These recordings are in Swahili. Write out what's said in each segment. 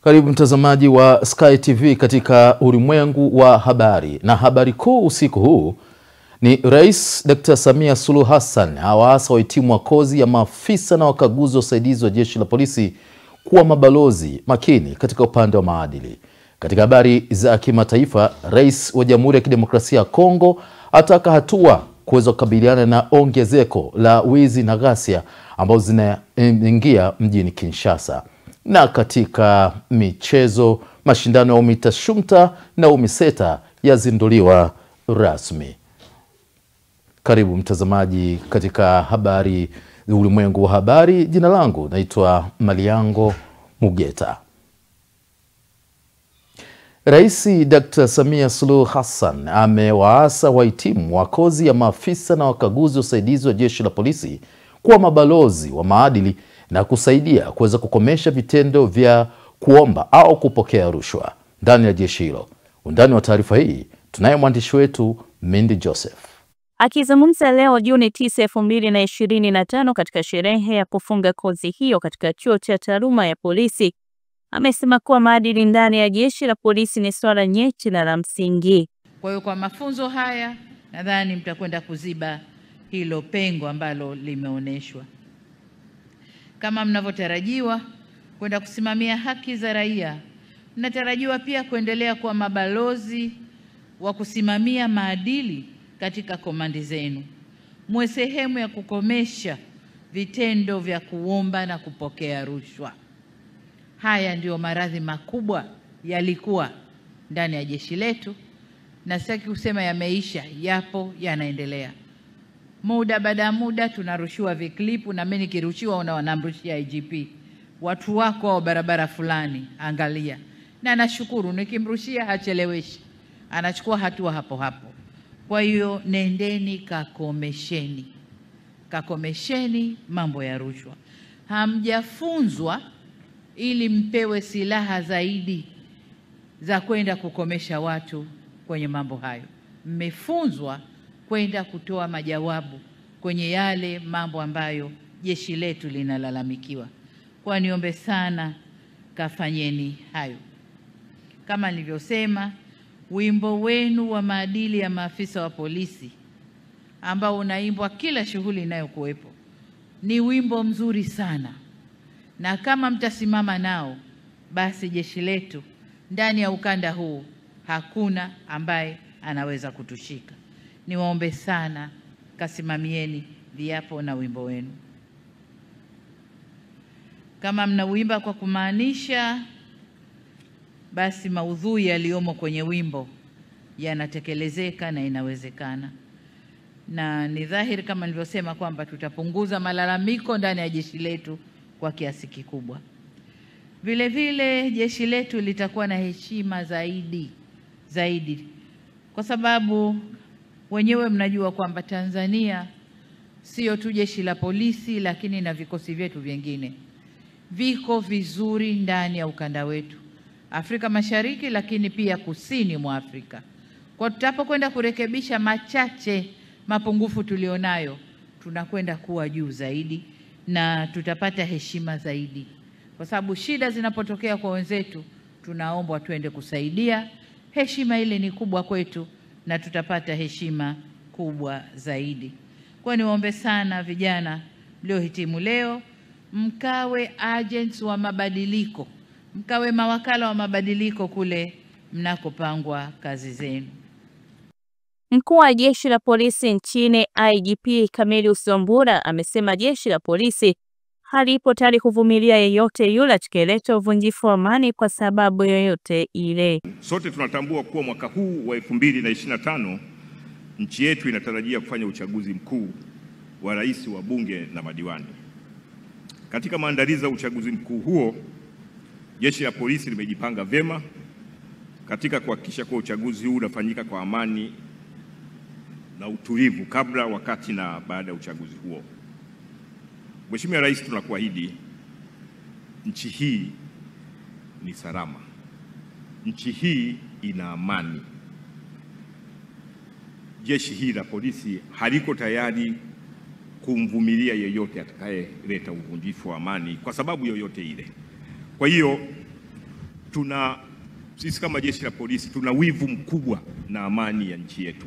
Karibu mtazamaji wa Sky TV katika ulimwengu wa habari, na habari kuu usiku huu ni Rais Dr. Samia Suluhu Hassan awaasa wahitimu wa kozi ya maafisa na wakaguzi wasaidizi wa jeshi la polisi kuwa mabalozi makini katika upande wa maadili. Katika habari za kimataifa, Rais wa Jamhuri ya Kidemokrasia ya Kongo ataka hatua kuweza kukabiliana na ongezeko la wizi na ghasia ambazo zinaingia mjini Kinshasa. Na katika michezo, mashindano ya UMITASHUMTA na UMISETA yazinduliwa rasmi. Karibu mtazamaji katika habari ulimwengu wa habari. Jina langu naitwa Maliango Mugeta. Rais Dr. Samia Suluhu Hassan amewaasa wahitimu wa kozi ya maafisa na wakaguzi wasaidizi wa jeshi la polisi kuwa mabalozi wa maadili na kusaidia kuweza kukomesha vitendo vya kuomba au kupokea rushwa ndani ya jeshi hilo. Undani wa taarifa hii tunaye mwandishi wetu Mindy Joseph. Akizungumza leo Juni 9, 2025 katika sherehe ya kufunga kozi hiyo katika chuo cha taaluma ya polisi, amesema kuwa maadili ndani ya jeshi la polisi ni swala nyeti na la msingi. Kwa hiyo kwa mafunzo haya nadhani mtakwenda kuziba hilo pengo ambalo limeoneshwa. Kama mnavyotarajiwa kwenda kusimamia haki za raia, mnatarajiwa pia kuendelea kuwa mabalozi wa kusimamia maadili katika komandi zenu. Mwe sehemu ya kukomesha vitendo vya kuomba na kupokea rushwa. Haya ndio maradhi makubwa yalikuwa ndani ya jeshi letu, na sitaki kusema yameisha, yapo, yanaendelea. Muda baada ya muda tunarushiwa viklipu, na mimi nikirushiwa wanamrushia IGP. Watu wako wa barabara fulani, angalia. Na nashukuru nikimrushia hacheleweshi, anachukua hatua hapo hapo. Kwa hiyo nendeni kakomesheni mambo ya rushwa. Hamjafunzwa ili mpewe silaha zaidi za kwenda kukomesha watu kwenye mambo hayo. Mmefunzwa kwenda kutoa majawabu kwenye yale mambo ambayo jeshi letu linalalamikiwa. Kwa niombe sana kafanyeni hayo. Kama nilivyosema, wimbo wenu wa maadili ya maafisa wa polisi ambao unaimbwa kila shughuli inayokuwepo ni wimbo mzuri sana, na kama mtasimama nao, basi jeshi letu ndani ya ukanda huu hakuna ambaye anaweza kutushika. Niwaombe sana kasimamieni viapo na wimbo wenu. Kama mnauimba kwa kumaanisha, basi maudhui yaliyomo kwenye wimbo yanatekelezeka na inawezekana. Na ni dhahiri kama nilivyosema kwamba tutapunguza malalamiko ndani ya jeshi letu kwa kiasi kikubwa. Vile vile jeshi letu litakuwa na heshima zaidi, kwa sababu wenyewe mnajua kwamba Tanzania sio tu jeshi la polisi, lakini na vikosi vyetu vingine viko vizuri ndani ya ukanda wetu Afrika Mashariki, lakini pia kusini mwa Afrika. Kwa tutapokwenda kurekebisha mapungufu tulionayo, tunakwenda kuwa juu zaidi na tutapata heshima zaidi, kwa sababu shida zinapotokea kwa wenzetu tunaombwa twende kusaidia. Heshima ile ni kubwa kwetu na tutapata heshima kubwa zaidi. Kwa niwaombe sana vijana mliohitimu leo, mkawe agents wa mabadiliko, mkawe mawakala wa mabadiliko kule mnakopangwa kazi zenu. Mkuu wa jeshi la polisi nchini IGP Camillus Wambura amesema jeshi la polisi halipo tayari kuvumilia yeyote yule atakayeleta uvunjifu wa amani kwa sababu yoyote ile. Sote tunatambua kuwa mwaka huu wa 2025 nchi yetu inatarajia kufanya uchaguzi mkuu wa rais, wa bunge na madiwani. Katika maandalizi ya uchaguzi mkuu huo, jeshi la polisi limejipanga vyema katika kuhakikisha kuwa uchaguzi huu unafanyika kwa amani na utulivu kabla, wakati na baada ya uchaguzi huo. Mheshimiwa Rais, tunakuahidi nchi hii ni salama. Nchi hii ina amani. Jeshi hili la polisi haliko tayari kumvumilia yeyote atakayeleta uvunjifu wa amani kwa sababu yoyote ile. Kwa hiyo sisi kama jeshi la polisi tuna wivu mkubwa na amani ya nchi yetu.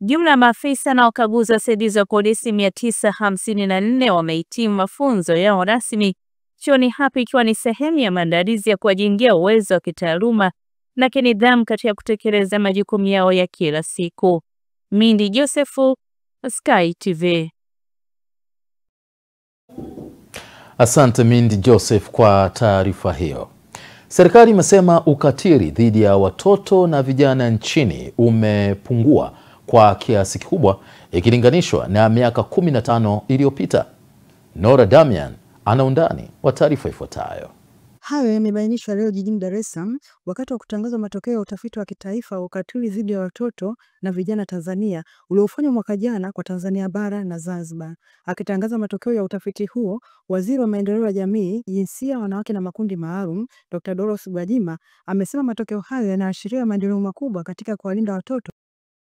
Jumla maafisa na wakaguzi wasaidizi wa polisi 954 wamehitimu mafunzo yao rasmi chuoni hapa, ikiwa ni sehemu ya maandalizi ya kuwajengea uwezo wa kitaaluma na kinidhamu katika kutekeleza majukumu yao ya kila siku. Mindi Joseph, Sky TV. Asante Mindi Joseph kwa taarifa hiyo. Serikali imesema ukatili dhidi ya watoto na vijana nchini umepungua kwa kiasi kikubwa ikilinganishwa na miaka 15 iliyopita. Nora Damian ana undani wa taarifa ifuatayo. Hayo yamebainishwa leo jijini Dar es Salaam wakati wa kutangaza matokeo ya utafiti wa kitaifa wa ukatili dhidi ya watoto na vijana Tanzania uliofanywa mwaka jana kwa Tanzania bara na Zanzibar. Akitangaza matokeo ya utafiti huo, Waziri wa Maendeleo ya Jamii, Jinsia, Wanawake na Makundi Maalum, Dr. Dorothy Gwajima amesema matokeo hayo yanaashiria maendeleo makubwa katika kuwalinda watoto.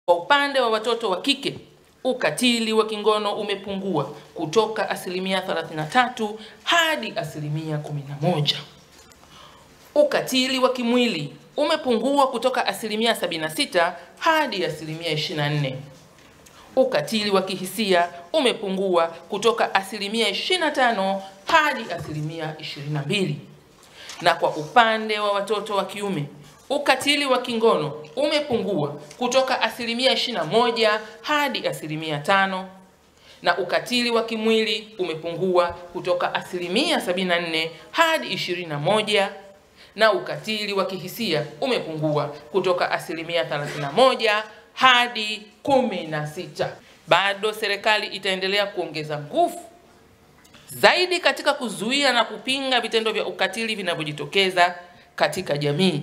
Kwa upande wa watoto wa kike, ukatili wa kingono umepungua kutoka 33% hadi 11%. Ukatili wa kimwili umepungua kutoka 76% hadi 24%. Ukatili wa kihisia umepungua kutoka 25% hadi 22%. Na kwa upande wa watoto wa kiume, ukatili wa kingono umepungua kutoka 21% hadi 5%. Na ukatili wa kimwili umepungua kutoka 74% hadi 21%. Na ukatili wa kihisia umepungua kutoka 31% hadi 16%. Bado serikali itaendelea kuongeza nguvu zaidi katika kuzuia na kupinga vitendo vya ukatili vinavyojitokeza katika jamii.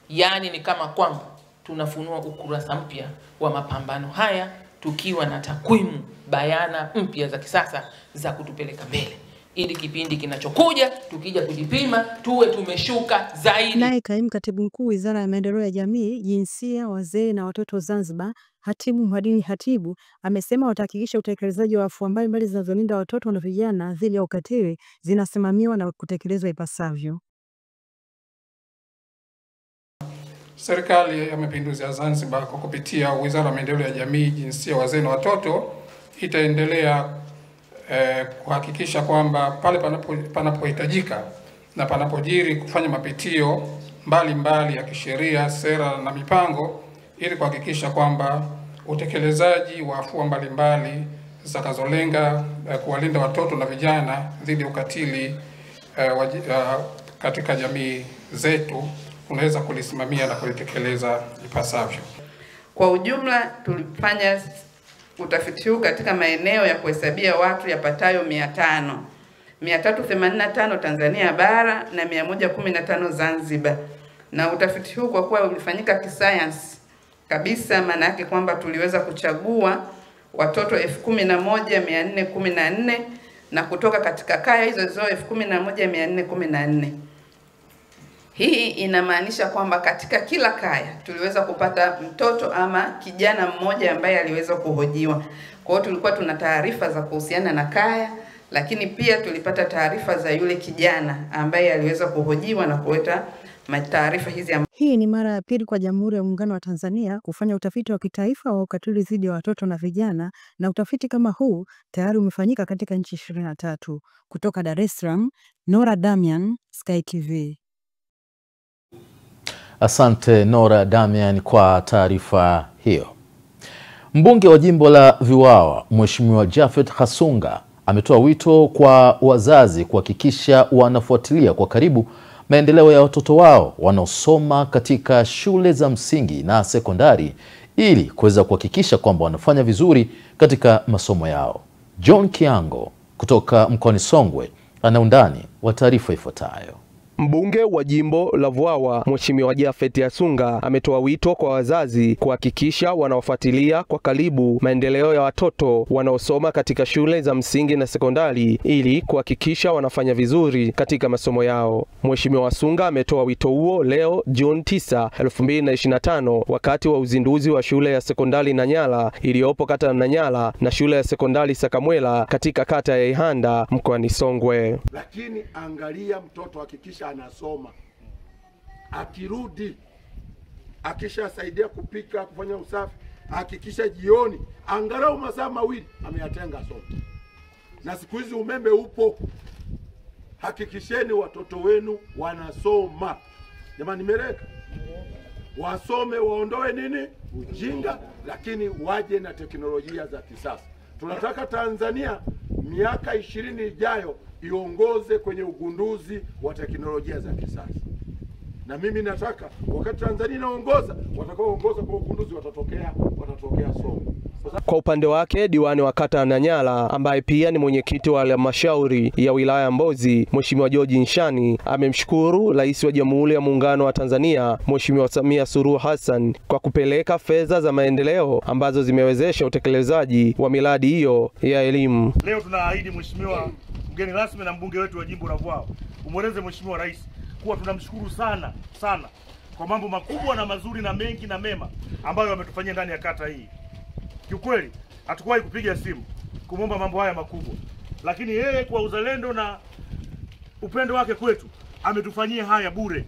Yaani ni kama kwamba tunafunua ukurasa mpya wa mapambano haya tukiwa na takwimu bayana mpya za kisasa za kutupeleka mbele, ili kipindi kinachokuja tukija kujipima tuwe tumeshuka zaidi. Naye kaimu katibu mkuu Wizara ya Maendeleo ya Jamii, Jinsia, Wazee na Watoto Zanzibar, Hatibu Mhadini Hatibu, amesema watahakikisha utekelezaji wa afua mbalimbali zinazolinda watoto na vijana dhidi ya ukatili zinasimamiwa na kutekelezwa ipasavyo. Serikali ya Mapinduzi ya Zanzibar kwa kupitia Wizara ya Maendeleo ya Jamii, Jinsia, Wazee na Watoto itaendelea kuhakikisha kwamba pale panapohitajika na panapojiri kufanya mapitio mbalimbali ya kisheria, sera na mipango ili kuhakikisha kwamba utekelezaji wa afua mbalimbali zitakazolenga kuwalinda watoto na vijana dhidi ya ukatili katika jamii zetu unaweza kulisimamia na kulitekeleza ipasavyo. Kwa ujumla tulifanya utafiti huu katika maeneo ya kuhesabia watu yapatayo 500, 385 Tanzania bara na 115 Zanzibar. Na utafiti huu kwa kuwa ulifanyika kisayansi kabisa, maana yake kwamba tuliweza kuchagua watoto 11,414 na kutoka katika kaya hizo 11,414. Hii inamaanisha kwamba katika kila kaya tuliweza kupata mtoto ama kijana mmoja ambaye aliweza kuhojiwa. Kwa hiyo tulikuwa tuna taarifa za kuhusiana na kaya, lakini pia tulipata taarifa za yule kijana ambaye aliweza kuhojiwa na kuleta taarifa hizi. Hii ni mara ya pili kwa Jamhuri ya Muungano wa Tanzania kufanya utafiti wa kitaifa wa ukatili dhidi ya watoto na vijana, na utafiti kama huu tayari umefanyika katika nchi 23. Kutoka Dar es Salaam, Nora Damian, Sky TV. Asante Nora Damian kwa taarifa hiyo. Mbunge wa jimbo la Viwawa, Mheshimiwa Japhet Hasunga, ametoa wito kwa wazazi kuhakikisha wanafuatilia kwa karibu maendeleo ya watoto wao wanaosoma katika shule za msingi na sekondari ili kuweza kuhakikisha kwamba wanafanya vizuri katika masomo yao. John Kiango kutoka mkoani Songwe ana undani wa taarifa ifuatayo. Mbunge wa jimbo la Viwawa, Mheshimiwa Japhet Hasunga, ametoa wito kwa wazazi kuhakikisha wanawafuatilia kwa karibu maendeleo ya watoto wanaosoma katika shule za msingi na sekondari ili kuhakikisha wanafanya vizuri katika masomo yao. Mheshimiwa Hasunga ametoa wito huo leo Juni 9, 2025 wakati wa uzinduzi wa shule ya sekondari Nanyala iliyopo kata ya Nanyala na shule ya sekondari Sakamwela katika kata ya Ihanda mkoani Songwe. Lakini angalia mtoto hakikisha anasoma. akirudi, akishasaidia kupika, kufanya usafi, hakikisha jioni angalau masaa mawili ameyatenga sote. Na siku hizi umeme upo, hakikisheni watoto wenu wanasoma. Jamani, nimeleka wasome, waondoe nini ujinga, lakini waje na teknolojia za kisasa. Tunataka Tanzania miaka 20 ijayo iongoze kwenye ugunduzi wa teknolojia za kisasa. Na mimi nataka wakati Tanzania inaongoza, watakaoongoza kwa ugunduzi watatokea Songwe. Kwa upande wake, diwani wa kata Nanyala ambaye pia ni mwenyekiti wa halmashauri ya wilaya ya Mbozi, Mheshimiwa George Nshani, amemshukuru Rais wa Jamhuri ya Muungano wa Tanzania, Mheshimiwa Samia Suluhu Hassan kwa kupeleka fedha za maendeleo ambazo zimewezesha utekelezaji wa miradi hiyo ya elimu. Leo tunaahidi Mheshimiwa mgeni rasmi na mbunge wetu wa jimbo la Vwawa, umweleze Mheshimiwa Rais kuwa tunamshukuru sana kwa mambo makubwa na mazuri na mengi na mema ambayo ametufanyia ndani ya kata hii. Kiukweli hatukuwahi kupiga simu kumwomba mambo haya makubwa, lakini yeye kwa uzalendo na upendo wake kwetu ametufanyia haya bure.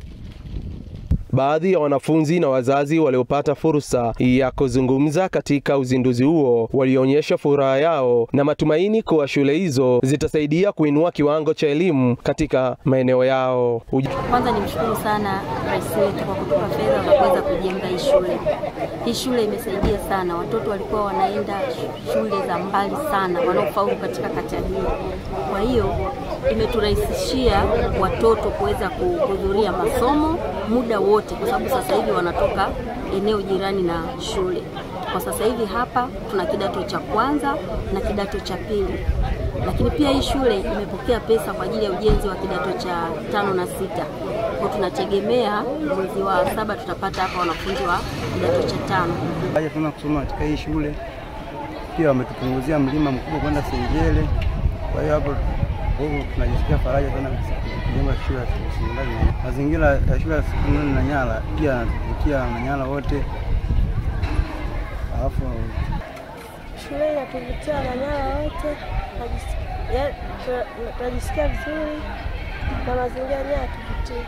Baadhi ya wanafunzi na wazazi waliopata fursa ya kuzungumza katika uzinduzi huo walionyesha furaha yao na matumaini kuwa shule hizo zitasaidia kuinua kiwango cha elimu katika maeneo yao. Kwanza nimshukuru sana Rais wetu kwa kutupa fedha za kuweza kujenga hii shule. Hii shule imesaidia sana. Watoto walikuwa wanaenda shule za mbali sana wanaofaulu katika kata hii. Kwa hiyo imeturahisishia watoto kuweza kuhudhuria masomo muda wote, kwa sababu sasa hivi wanatoka eneo jirani na shule. Kwa sasa hivi hapa tuna kidato cha kwanza na kidato cha pili. Lakini pia hii shule imepokea pesa kwa ajili ya ujenzi wa kidato cha 5 na 6. Kwa tunategemea mwezi wa 7 tutapata hapa wanafunzi wa kidato cha 5. Haya, tuna kusoma katika hii shule. Pia wametupunguzia mlima mkubwa kwenda Sengele. Kwa hiyo hapo tunajisikia faraja sana kujenga shule ya sekondari. Mazingira ya shule ya sekondari Nanyala pia yanatuvutia Nanyala wote. Alafu shule inatuvutia Nanyala wote. Tunajisikia vizuri na mazingira yanatuvutia.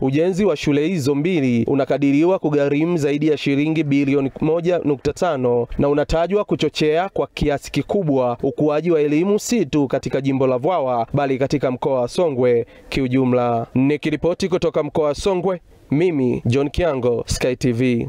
Ujenzi wa shule hizo mbili unakadiriwa kugharimu zaidi ya shilingi bilioni 1.5 na unatajwa kuchochea kwa kiasi kikubwa ukuaji wa elimu si tu katika jimbo la Vwawa bali katika mkoa wa Songwe kiujumla. Nikiripoti kutoka mkoa wa Songwe, mimi John Kiango, Sky TV.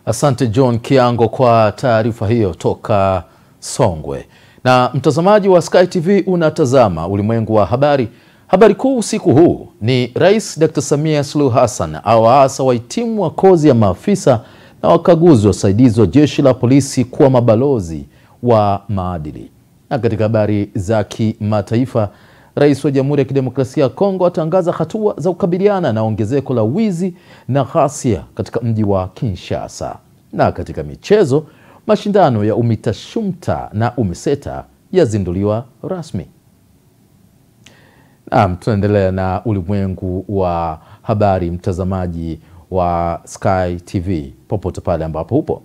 Asante John Kiango kwa taarifa hiyo toka Songwe. Na mtazamaji wa Sky TV, unatazama Ulimwengu wa Habari. Habari kuu usiku huu ni Rais Dr. Samia Suluhu Hassan awaasa wahitimu wa kozi ya maafisa na wakaguzi wasaidizi wa Jeshi la Polisi kuwa mabalozi wa maadili. Na katika habari za kimataifa, Rais wa Jamhuri ya Kidemokrasia ya Kongo atangaza hatua za kukabiliana na ongezeko la wizi na ghasia katika mji wa Kinshasa. Na katika michezo, mashindano ya UMITASHUMTA na UMISETA yazinduliwa rasmi. Tunaendelea na Ulimwengu wa Habari, mtazamaji wa Sky TV popote pale ambapo upo.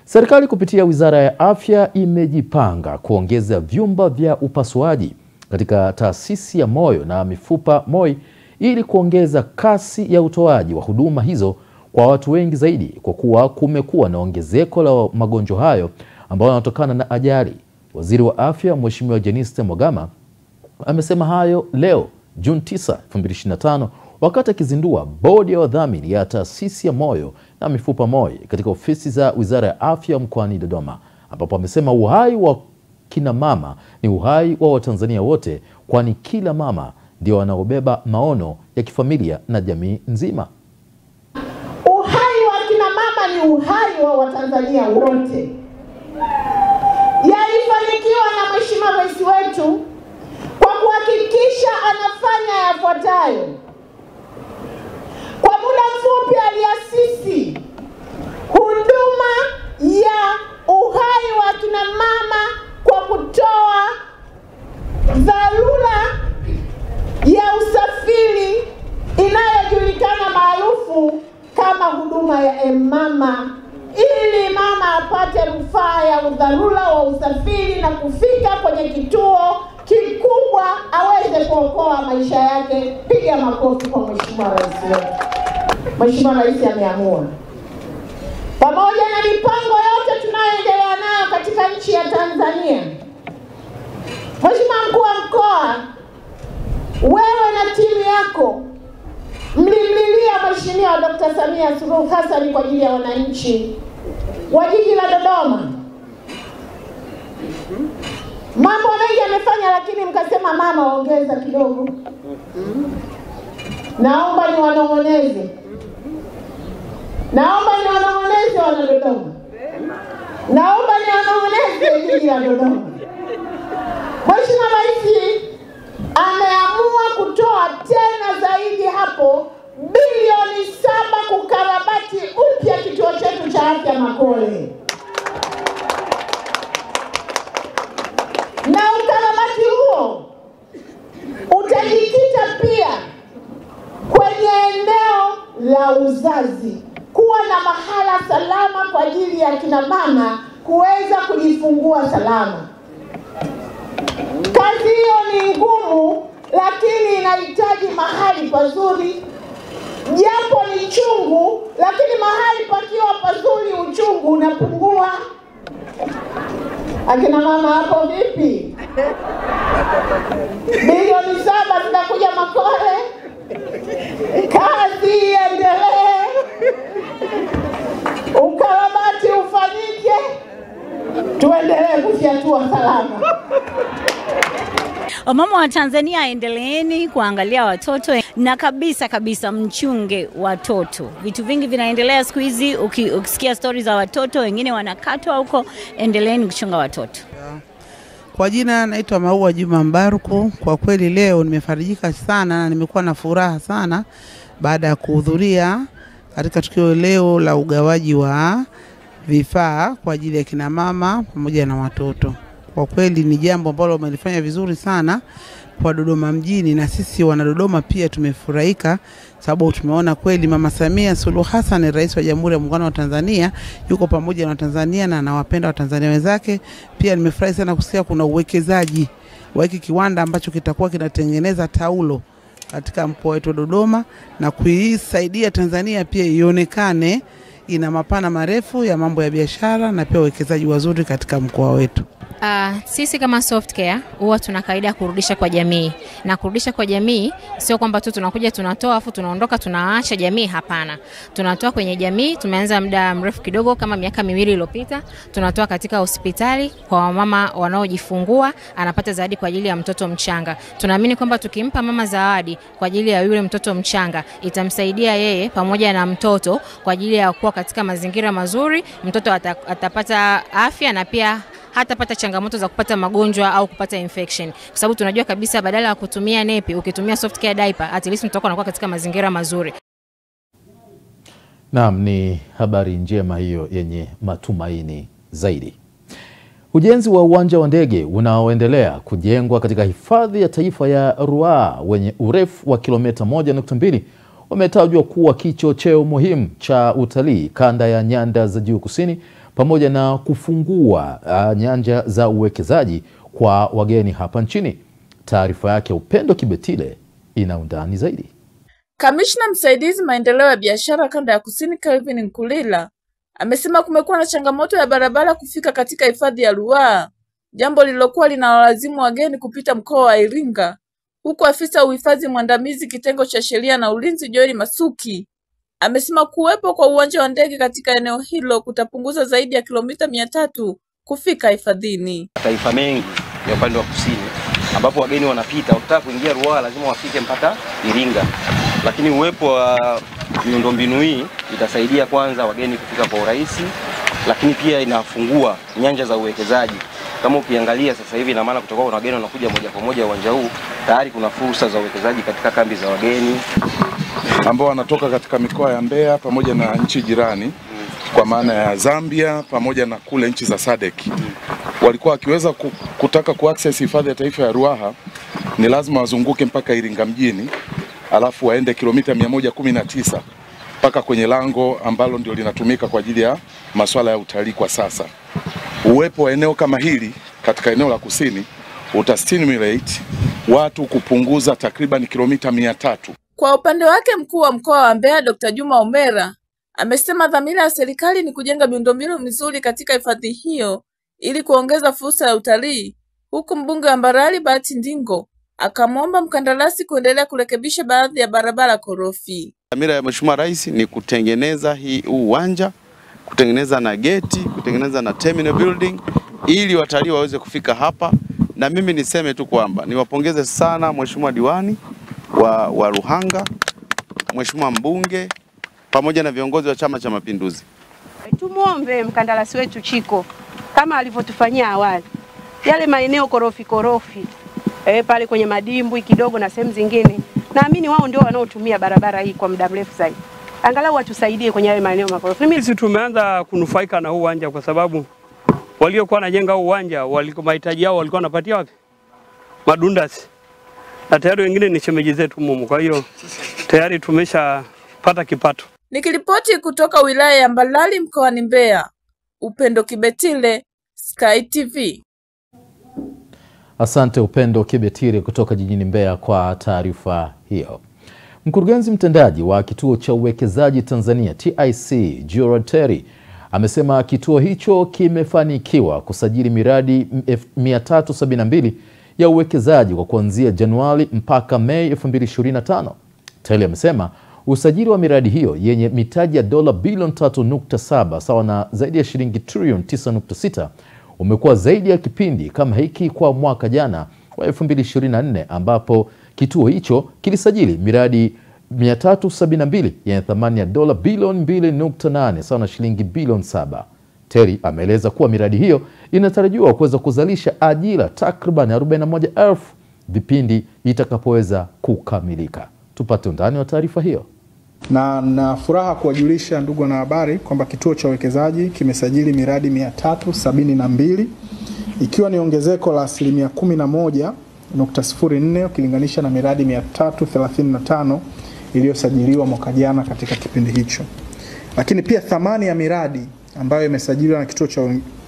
Serikali kupitia Wizara ya Afya imejipanga kuongeza vyumba vya upasuaji katika taasisi ya moyo na mifupa MOI ili kuongeza kasi ya utoaji wa huduma hizo kwa watu wengi zaidi, kwa kuwa kumekuwa na ongezeko la magonjwa hayo ambayo yanatokana na ajali. Waziri wa Afya Mheshimiwa Jenista Mhagama amesema hayo leo Juni 9, 2025 wakati akizindua bodi ya wadhamini ya taasisi ya moyo na mifupa MOI katika ofisi za Wizara ya Afya mkoani Dodoma, ambapo amesema uhai wa kina mama ni uhai wa Watanzania wote, kwani kila mama ndio wanaobeba maono ya kifamilia na jamii nzima. Uhai wa kina mama ni uhai wa Watanzania wote. Yalifanikiwa na Mheshimiwa Rais wetu kwa kuhakikisha anafanya yafuatayo. Kwa muda mfupi aliasisi huduma ya uhai wa kina mama kwa kutoa dharura ya usafiri inayojulikana maarufu kama huduma ya mama, ili mama apate rufaa ya udharura wa usafiri na kufika kwenye kituo kikubwa aweze kuokoa maisha yake. Piga makofi kwa Mheshimiwa Rais wetu. Mheshimiwa Rais ameamua, pamoja na mipango yote tunayoendelea nayo katika nchi ya Tanzania. Mheshimiwa Mkuu wa Mkoa, wewe na timu yako mlimlilia Mheshimiwa Dr. Samia Suluhu Hassan kwa ajili ya wananchi wa jiji la Dodoma. Mambo mengi amefanya, lakini mkasema mama, ongeza kidogo. Naomba ni wanong'oneze. Naomba ni wanong'oneze wana Dodoma. Naomba ni wanong'oneze jiji la Dodoma. Mheshimiwa Rais ameamua kutoa tena zaidi hapo bilioni 7 kukarabati upya kituo chetu cha afya Makole. Na ukarabati huo utajikita pia kwenye eneo la uzazi, kuwa na mahala salama kwa ajili ya kina mama kuweza kujifungua salama. Kazi hiyo ni ngumu, lakini inahitaji mahali pazuri. Japo ni chungu, lakini mahali pakiwa pazuri uchungu unapungua. Akina mama hapo vipi? Bilioni 7 zinakuja Makole. Kazi iendelee. Ukarabati ufanyike. Tuendelee kufyatua salama. Wamama wa Tanzania, endeleeni kuangalia watoto na kabisa mchunge watoto. Vitu vingi vinaendelea siku hizi, ukisikia story za watoto wengine wanakatwa huko, endeleeni kuchunga watoto. Kwa jina naitwa Maua Juma Mbaruku. Kwa kweli leo nimefarijika sana na nimekuwa na furaha sana baada ya kuhudhuria katika tukio leo la ugawaji wa vifaa kwa ajili ya kina mama pamoja na watoto. Kwa kweli ni jambo ambalo wamelifanya vizuri sana kwa Dodoma mjini, na sisi wana Dodoma pia tumefurahika sababu tumeona kweli Mama Samia Suluhu Hassan, Rais wa Jamhuri ya Muungano wa Tanzania, yuko pamoja na Tanzania na anawapenda Watanzania wenzake. Pia nimefurahi sana kusikia kuna uwekezaji wa hiki kiwanda ambacho kitakuwa kinatengeneza taulo katika mkoa wetu Dodoma na kuisaidia Tanzania pia ionekane ina mapana marefu ya mambo ya biashara na pia uwekezaji wazuri katika mkoa wetu. Sisi kama Softcare huwa tuna kaida kurudisha kwa jamii. Na kurudisha kwa jamii sio kwamba tu tunakuja tunatoa afu tunaondoka tunaacha jamii, hapana. Tunatoa kwenye jamii, tumeanza muda mrefu kidogo kama miaka 2 iliyopita. Tunatoa katika hospitali kwa mama wanaojifungua, anapata zawadi kwa ajili ya mtoto mchanga. Tunaamini kwamba tukimpa mama zawadi kwa ajili ya yule mtoto mchanga, itamsaidia yeye pamoja na mtoto kwa ajili ya kuwa katika mazingira mazuri. Mtoto atapata afya na pia hatapata changamoto za kupata magonjwa au kupata infection. Kwa sababu tunajua kabisa badala ya kutumia nepi, ukitumia Softcare diaper, at least mtoto anakuwa katika mazingira mazuri. Naam, ni habari njema hiyo yenye matumaini zaidi. Ujenzi wa uwanja wa ndege unaoendelea kujengwa katika hifadhi ya taifa ya Ruaha wenye urefu wa kilomita 1.2 umetajwa kuwa kichocheo muhimu cha utalii kanda ya nyanda za juu kusini, pamoja na kufungua nyanja za uwekezaji kwa wageni hapa nchini. Taarifa yake Upendo Kibetile ina undani zaidi. Kamishna msaidizi maendeleo ya biashara kanda ya kusini Kelvin Nkulila amesema kumekuwa na changamoto ya barabara kufika katika hifadhi ya Ruaha, jambo lililokuwa linawalazimu wageni kupita mkoa wa Iringa, huku afisa uhifadhi mwandamizi kitengo cha sheria na ulinzi Joel Masuki amesema kuwepo kwa uwanja wa ndege katika eneo hilo kutapunguza zaidi ya kilomita 300 kufika hifadhini. Taifa mengi ya upande wa kusini ambapo wageni wanapita wakitaka kuingia Ruaha lazima wafike mpaka Iringa. Lakini uwepo wa miundombinu hii itasaidia kwanza wageni kufika kwa urahisi, lakini pia inafungua nyanja za uwekezaji. Kama ukiangalia sasa hivi ina maana kutoka kuna wageni wanakuja moja kwa moja uwanja huu, tayari kuna fursa za uwekezaji katika kambi za wageni ambao wanatoka katika mikoa ya Mbeya pamoja na nchi jirani kwa maana ya Zambia pamoja na kule nchi za SADC. Walikuwa wakiweza kutaka kuaccess hifadhi ya taifa ya Ruaha ni lazima wazunguke mpaka Iringa mjini, alafu waende kilomita 119 mpaka kwenye lango ambalo ndio linatumika kwa ajili ya masuala ya utalii kwa sasa. Uwepo wa eneo kama hili katika eneo la kusini utastimulate watu kupunguza takriban kilomita 300. Kwa upande wake mkuu wa mkoa wa Mbeya Dr. Juma Omera amesema dhamira ya serikali ni kujenga miundombinu mizuri katika hifadhi hiyo ili kuongeza fursa ya utalii, huku mbunge wa Mbarali Bahati Ndingo akamwomba mkandarasi kuendelea kurekebisha baadhi ya barabara korofi. Dhamira ya Mheshimiwa Rais ni kutengeneza hii uwanja, kutengeneza na geti, kutengeneza na terminal building ili watalii waweze kufika hapa. Na mimi niseme tu kwamba niwapongeze sana Mheshimiwa diwani wa Ruhanga, Mheshimiwa mbunge pamoja na viongozi wa Chama cha Mapinduzi. Tumuombe mkandarasi wetu Chiko kama alivyotufanyia awali. Yale maeneo korofi pale kwenye madimbwi kidogo na sehemu zingine, naamini wao ndio wanaotumia barabara hii kwa muda mrefu zaidi. Angalau watusaidie kwenye yale maeneo makorofi. Sisi tumeanza kunufaika na huu uwanja kwa sababu waliokuwa wanajenga huu uwanja walikuwa mahitaji yao walikuwa wanapatia wapi? Madundasi. Na tayari wengine ni shemeji zetu mumu. Kwa hiyo tayari tumeshapata kipato. Nikiripoti kutoka wilaya ya Mbalali mkoani Mbeya, Upendo Kibetile, Sky TV. Asante Upendo Kibetile kutoka jijini Mbeya kwa taarifa hiyo. Mkurugenzi mtendaji wa Kituo cha Uwekezaji Tanzania TIC, Gerald Terry, amesema kituo hicho kimefanikiwa kusajili miradi 372 ya uwekezaji kwa kuanzia Januari mpaka Mei 2025. Terry amesema usajili wa miradi hiyo yenye mitaji ya dola bilioni 3.7 sawa na zaidi ya shilingi trilioni 9.6 umekuwa zaidi ya kipindi kama hiki kwa mwaka jana wa 2024 ambapo kituo hicho kilisajili miradi 372 yenye thamani ya dola bilioni 2.8 sawa na shilingi bilioni 7. Terry ameeleza kuwa miradi hiyo inatarajiwa kuweza kuzalisha ajira takriban 41,000 vipindi itakapoweza kukamilika. Tupate undani wa taarifa hiyo. Na furaha kuwajulisha ndugu wanahabari kwamba kituo cha uwekezaji kimesajili miradi 372 ikiwa ni ongezeko la 11.04 ukilinganisha na miradi 335 iliyosajiliwa mwaka jana katika kipindi hicho. Lakini pia thamani ya miradi ambayo imesajiliwa na kituo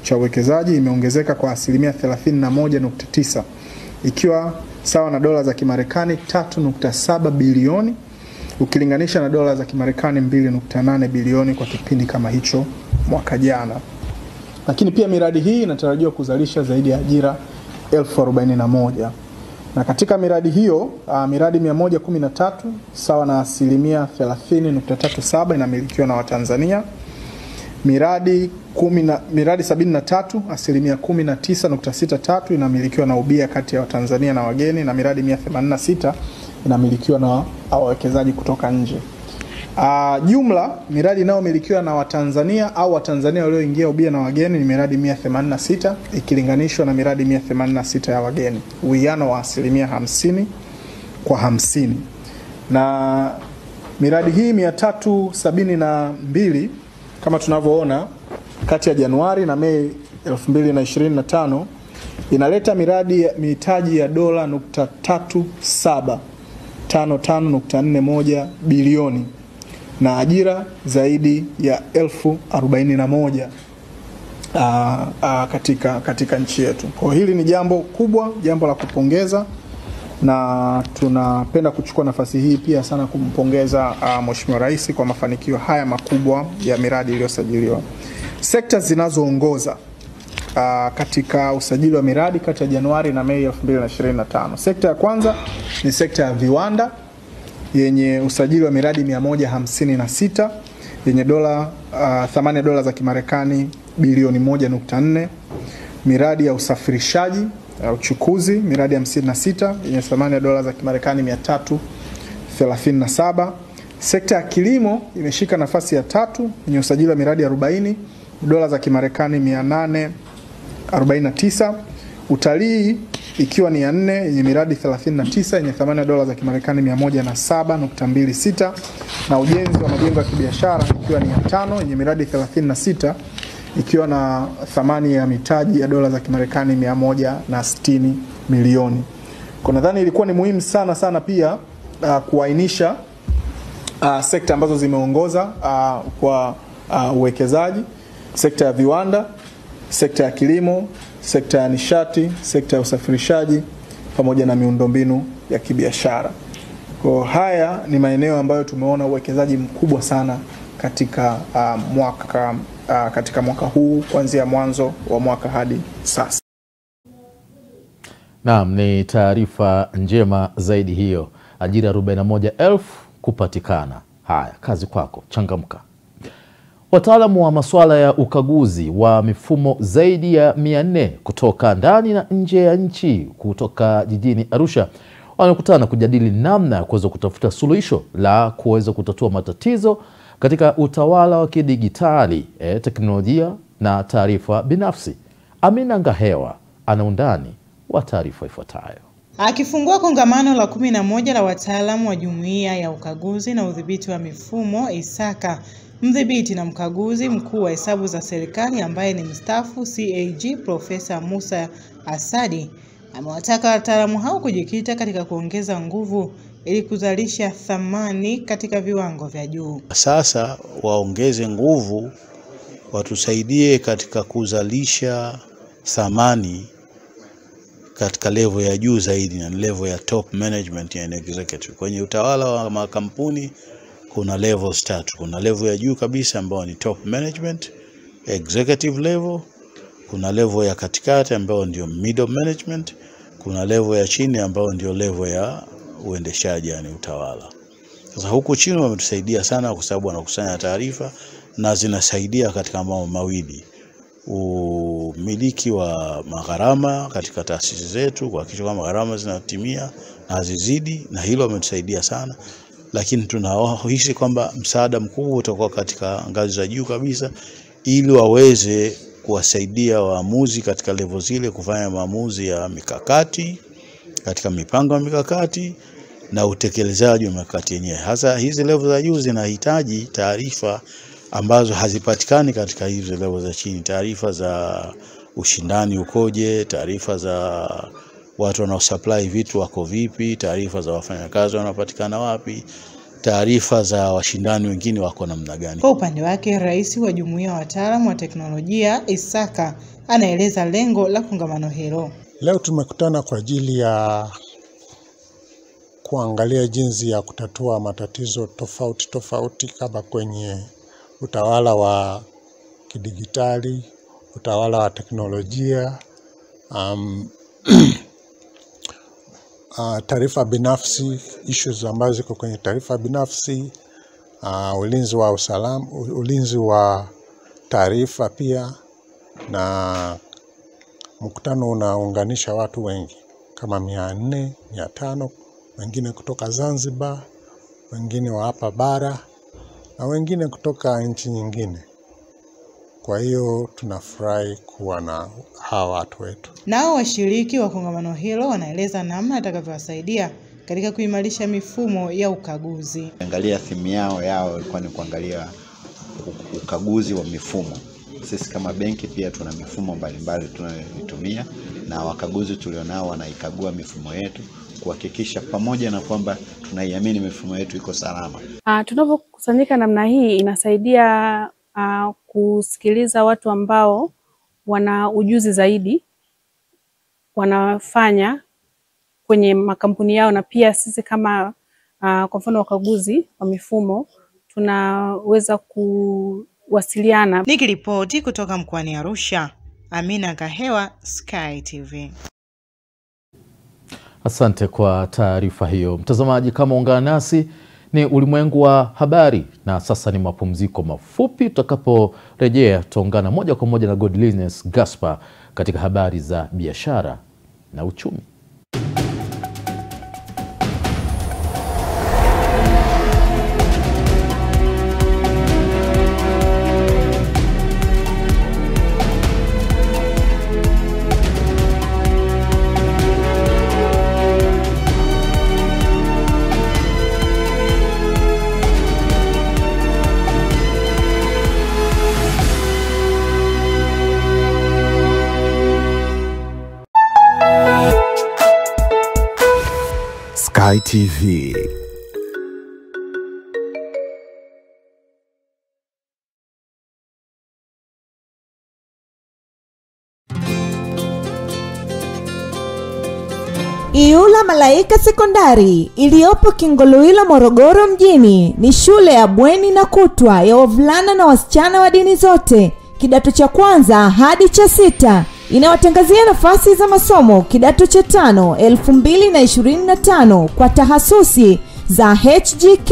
cha uwekezaji imeongezeka kwa 31.9 ikiwa sawa na dola za Kimarekani 3.7 bilioni ukilinganisha na dola za Kimarekani 2.8 bilioni kwa kipindi kama hicho mwaka jana. Lakini pia miradi hii inatarajiwa kuzalisha zaidi ya ajira 41,000. Na katika miradi hiyo, miradi 113 sawa na 30.37 inamilikiwa na Watanzania. Miradi 73 19.63 inamilikiwa na ubia kati ya Watanzania na wageni, na miradi 186 inamilikiwa na wawekezaji kutoka nje. Jumla miradi inayomilikiwa na Watanzania au Watanzania walioingia ubia na wageni ni miradi 186 ikilinganishwa na miradi 186 ya wageni, uwiano wa 50/50. Na miradi hii 372 kama tunavyoona kati ya Januari na Mei 2025 inaleta mitaji ya dola $3.755.41 bilioni na ajira zaidi ya 41,000 katika nchi yetu. Kwa hili ni jambo kubwa, jambo la kupongeza, na tunapenda kuchukua nafasi hii pia sana kumpongeza Mheshimiwa Rais kwa mafanikio haya makubwa ya miradi iliyosajiliwa. Sekta zinazoongoza katika usajili wa miradi kati ya Januari na Mei 2025. Sekta ya kwanza ni sekta ya viwanda yenye usajili wa miradi 156 yenye thamani ya dola za Kimarekani bilioni 1.4. Miradi ya usafirishaji, uchukuzi, miradi 56 yenye thamani ya dola za Kimarekani 337. Sekta ya kilimo imeshika nafasi ya 3 yenye usajili wa miradi 40 dola za Kimarekani 849. Utalii ikiwa ni ya 4 yenye miradi 39 yenye thamani ya dola za Kimarekani 107.26, na ujenzi wa majengo ya kibiashara ikiwa ni ya 5 yenye miradi 36 ikiwa na thamani ya mitaji ya dola za Kimarekani 160 milioni. Kwa nadhani ilikuwa ni muhimu sana pia kuainisha sekta ambazo zimeongoza kwa uwekezaji. Sekta ya viwanda sekta ya kilimo, sekta ya nishati, sekta ya usafirishaji pamoja na miundombinu ya kibiashara. Kwa haya ni maeneo ambayo tumeona uwekezaji mkubwa sana katika mwaka huu kuanzia mwanzo wa mwaka hadi sasa. Naam, ni taarifa njema zaidi hiyo. Ajira 41,000 kupatikana. Haya, kazi kwako, changamka. Wataalamu wa masuala ya ukaguzi wa mifumo zaidi ya 400 kutoka ndani na nje ya nchi kutoka jijini Arusha wanakutana kujadili namna ya kuweza kutafuta suluhisho la kuweza kutatua matatizo katika utawala wa kidigitali, teknolojia na taarifa binafsi. Amina Ngahewa ana undani wa taarifa ifuatayo. Akifungua kongamano la 11 la wataalamu wa Jumuiya ya Ukaguzi na Udhibiti wa Mifumo ISAKA, mdhibiti na mkaguzi mkuu wa hesabu za serikali ambaye ni mstaafu CAG Profesa Musa Asadi amewataka wataalamu hao kujikita katika kuongeza nguvu ili kuzalisha thamani katika viwango vya juu. Sasa waongeze nguvu, watusaidie katika kuzalisha thamani katika level ya juu zaidi, na level ya top management and executive. Kwenye utawala wa makampuni kuna levels 3. Kuna level ya juu kabisa ambayo ni top management, executive level, kuna level ya katikati ambayo ndio middle management, kuna level ya chini ambayo ndio level ya uendeshaji, yani utawala. Sasa huku chini wametusaidia sana kwa sababu wanakusanya taarifa na zinasaidia katika mambo mawili: umiliki wa magharama katika taasisi zetu, kuhakikisha kwamba gharama zinatimia na hazizidi, na hilo wametusaidia sana. Lakini tunahisi kwamba msaada mkubwa utakuwa katika ngazi za juu kabisa, ili waweze kuwasaidia waamuzi katika level zile kufanya maamuzi ya mikakati, katika mipango ya mikakati na utekelezaji wa mikakati yenyewe. Hasa hizi level za juu zinahitaji taarifa ambazo hazipatikani katika hizi level za chini. Taarifa za ushindani ukoje, taarifa za watu wanaosupply vitu wako vipi, taarifa za wafanyakazi wanapatikana wapi, taarifa za washindani wengine wako namna gani. Kwa upande wake, rais wa Jumuiya ya Wataalamu wa Teknolojia ISAKA anaeleza lengo la kongamano hilo. Leo tumekutana kwa ajili ya kuangalia jinsi ya kutatua matatizo tofauti kama kwenye utawala wa kidigitali, utawala wa teknolojia, taarifa binafsi, issues ambazo ziko kwenye taarifa binafsi, ulinzi wa usalama, ulinzi wa taarifa pia. Na mkutano unaunganisha watu wengi kama 400, 500, wengine kutoka Zanzibar, wengine wa hapa bara na wengine kutoka nchi nyingine. Kwa hiyo tunafurahi kuwa na hawa watu wetu. Nao washiriki wa kongamano hilo wanaeleza namna atakavyowasaidia katika kuimarisha mifumo ya ukaguzi. Angalia theme yao ilikuwa ni kuangalia ukaguzi wa mifumo. Sisi kama benki pia tuna mifumo mbalimbali tunayoitumia, na wakaguzi tulionao wanaikagua mifumo yetu kuhakikisha pamoja na kwamba tunaiamini mifumo yetu iko salama. Tunapokusanyika namna hii inasaidia kusikiliza watu ambao wana ujuzi zaidi wanafanya kwenye makampuni yao, na pia sisi kama kwa mfano wakaguzi wa mifumo tunaweza kuwasiliana. Nikiripoti kutoka mkoani Arusha, Amina Ngahewa, Sky TV. Asante kwa taarifa hiyo. Mtazamaji, kama ungana nasi, ni ulimwengu wa habari, na sasa ni mapumziko mafupi. Tutakaporejea tutaungana moja kwa moja na Godliness Gaspar katika habari za biashara na uchumi. Sky TV. Iyula Malaika Sekondari iliyopo Kingoluila, Morogoro mjini ni shule ya bweni na kutwa ya wavulana na wasichana wa dini zote, kidato cha kwanza hadi cha 6. Inawatangazia nafasi za masomo kidato cha 5 2025 kwa tahasusi za HGK,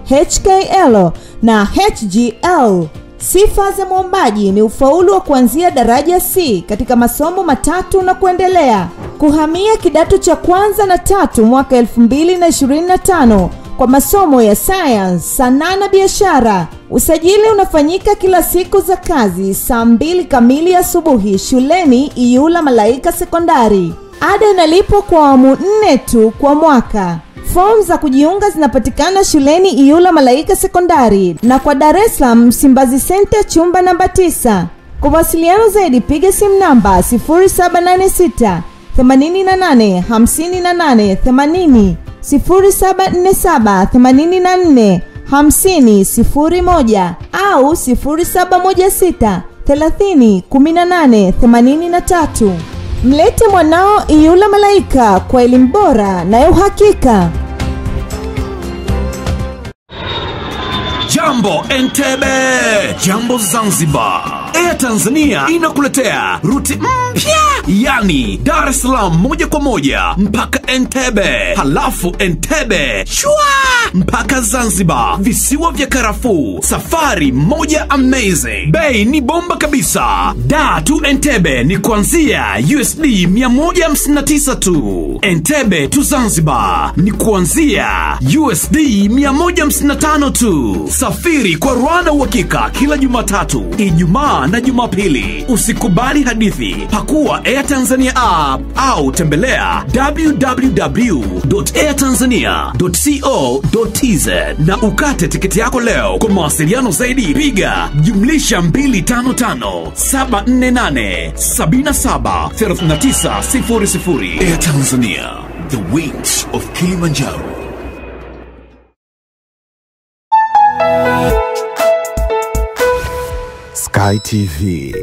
HKL na HGL. Sifa za mwombaji ni ufaulu wa kuanzia daraja C katika masomo matatu na kuendelea. Kuhamia kidato cha kwanza na 3 mwaka 2025 kwa masomo ya science, sanaa na biashara. Usajili unafanyika kila siku za kazi saa 2 kamili asubuhi shuleni Iyula Malaika Sekondari. Ada inalipwa kwa awamu 4 tu kwa mwaka. Form za kujiunga zinapatikana shuleni Iyula Malaika Sekondari na kwa Dar es Salaam Msimbazi Center chumba namba 9. Kwa wasiliano zaidi piga simu namba 0786 88 58 80, 0747 84 50 01 au 0716 30 18 83. Mlete mwanao Iyula Malaika kwa elimu bora na uhakika. Jambo Entebbe, jambo Zanzibar. Air Tanzania inakuletea ruti mpya, yani Dar es Salaam moja kwa moja mpaka Entebbe, halafu Entebbe shwa mpaka Zanzibar, visiwa vya karafuu. Safari moja amazing, bei ni bomba kabisa. Dar to Entebbe ni kuanzia USD 159 tu. Entebbe to Zanzibar ni kuanzia USD 155 tu. Safiri kwa Rwanda uhakika kila Jumatatu, Ijumaa na Jumapili. Usikubali hadithi. Pakua Air Tanzania app au tembelea www.airtanzania.co.tz na ukate tiketi yako leo. Kwa mawasiliano zaidi piga +255 748 77 39 00. Air Tanzania, the wings of Kilimanjaro. Sky TV.